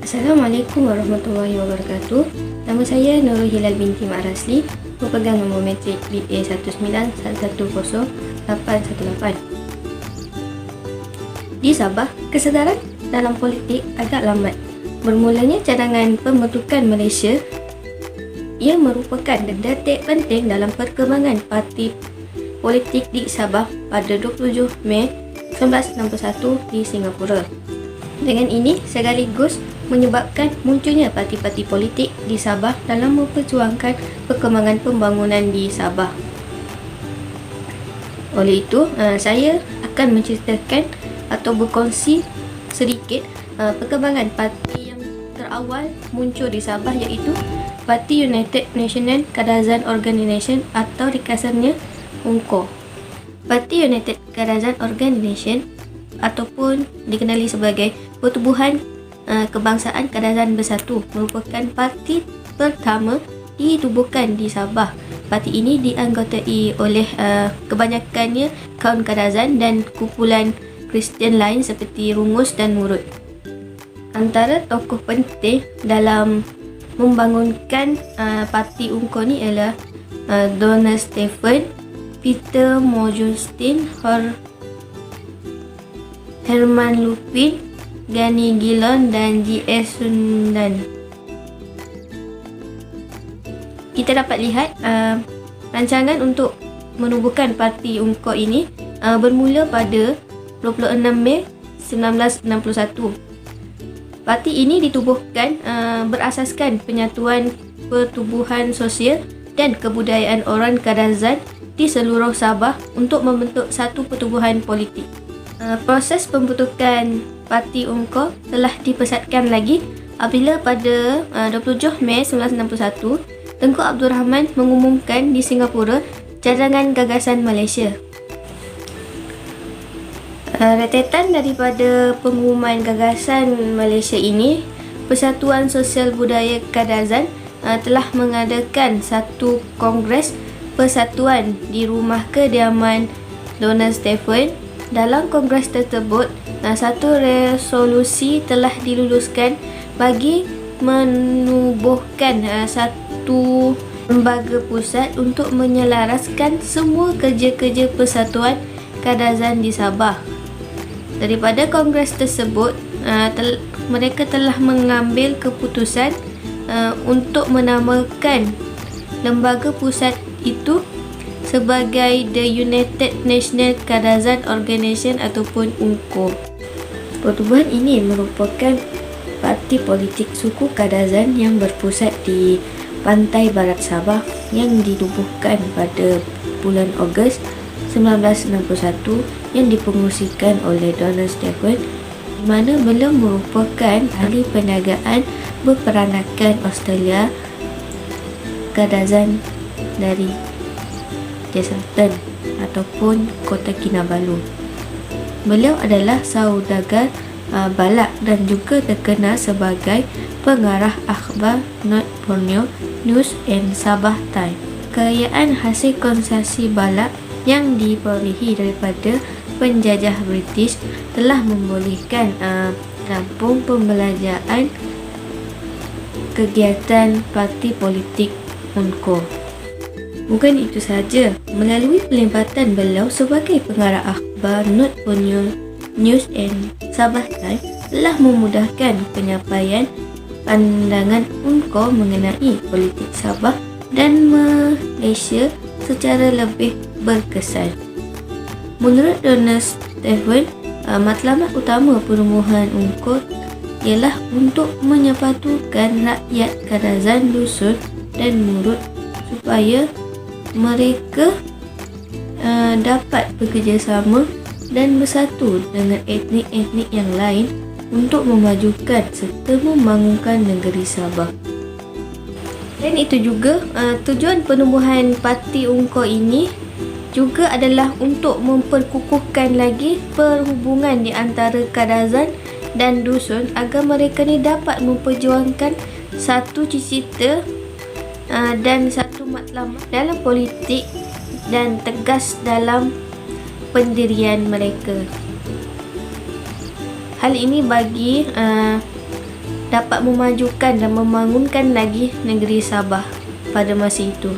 Assalamualaikum warahmatullahi wabarakatuh. Nama saya Nurul Hilal binti Mak Rasli, pemegang nombor matrik BA 1910818. Di Sabah, kesedaran dalam politik agak lambat. Bermulanya cadangan pembentukan Malaysia, ia merupakan detik penting dalam perkembangan parti politik di Sabah pada 27 Mei 1961 di Singapura. Dengan ini sekaligus menyebabkan munculnya parti-parti politik di Sabah dalam memperjuangkan perkembangan pembangunan di Sabah. Oleh itu, saya akan menceritakan atau berkongsi sedikit perkembangan parti yang terawal muncul di Sabah, iaitu Parti United National Kadazan Organisation atau ringkasannya UNCO. Parti United Kadazan Organisation ataupun dikenali sebagai Pertubuhan Kebangsaan Kadazan Bersatu merupakan parti pertama ditubuhkan di Sabah. Parti ini dianggotai oleh kebanyakannya kaum Kadazan dan kumpulan Kristian lain seperti Rungus dan Murut. Antara tokoh penting dalam membangunkan parti UNCO ni ialah Donald Stephen, Peter Mojustein, Herman Lupin, Gani Gilon dan G.S. Sundan. Kita dapat lihat rancangan untuk menubuhkan parti UNCO ini bermula pada 26 Mei 1961. Parti ini ditubuhkan berasaskan penyatuan pertubuhan sosial dan kebudayaan orang Kadazan di seluruh Sabah untuk membentuk satu pertubuhan politik. Proses pembentukan Parti UNCO telah dipesatkan lagi apabila pada 27 Mei 1961 Tengku Abdul Rahman mengumumkan di Singapura cadangan gagasan Malaysia. Rentetan daripada pengumuman gagasan Malaysia ini, Persatuan Sosial Budaya Kadazan telah mengadakan satu kongres persatuan di rumah kediaman Donald Stephen. Dalam kongres tersebut, satu resolusi telah diluluskan bagi menubuhkan satu lembaga pusat untuk menyelaraskan semua kerja-kerja persatuan Kadazan di Sabah. Daripada kongres tersebut, mereka telah mengambil keputusan untuk menamakan lembaga pusat itu sebagai The United National Kadazan Organisation ataupun UNCO. Pertubuhan ini merupakan parti politik suku Kadazan yang berpusat di pantai barat Sabah yang ditubuhkan pada bulan Ogos 1961 yang dipengerusikan oleh Donald Stephen, di mana beliau merupakan ahli perniagaan berperanakan Australia Kadazan dari Jesselton ataupun Kota Kinabalu. Beliau adalah saudagar balak dan juga terkenal sebagai pengarah akhbar North Borneo News and Sabah Times. Kekayaan hasil konsesi balak yang diperolehi daripada penjajah British telah membolehkan rampung pembelajaran kegiatan parti politik UNCO. Bukan itu sahaja, melalui pelibatan beliau sebagai pengarah akhbar North Borneo News and Sabah Times telah memudahkan penyampaian pandangan UNCO mengenai politik Sabah dan Malaysia secara lebih berkesan. Menurut Donald Stephen, matlamat utama perumuhan UNCO ialah untuk menyepatukan rakyat Kadazan, Dusun dan Murut supaya mereka dapat bekerjasama dan bersatu dengan etnik-etnik yang lain untuk memajukan serta membangunkan negeri Sabah. Dan itu juga tujuan penubuhan parti UNCO ini juga adalah untuk memperkukuhkan lagi perhubungan di antara Kadazan dan Dusun agar mereka ni dapat memperjuangkan satu cita-cita dan satu matlamat dalam politik dan tegas dalam pendirian mereka. Hal ini bagi dapat memajukan dan membangunkan lagi negeri Sabah pada masa itu.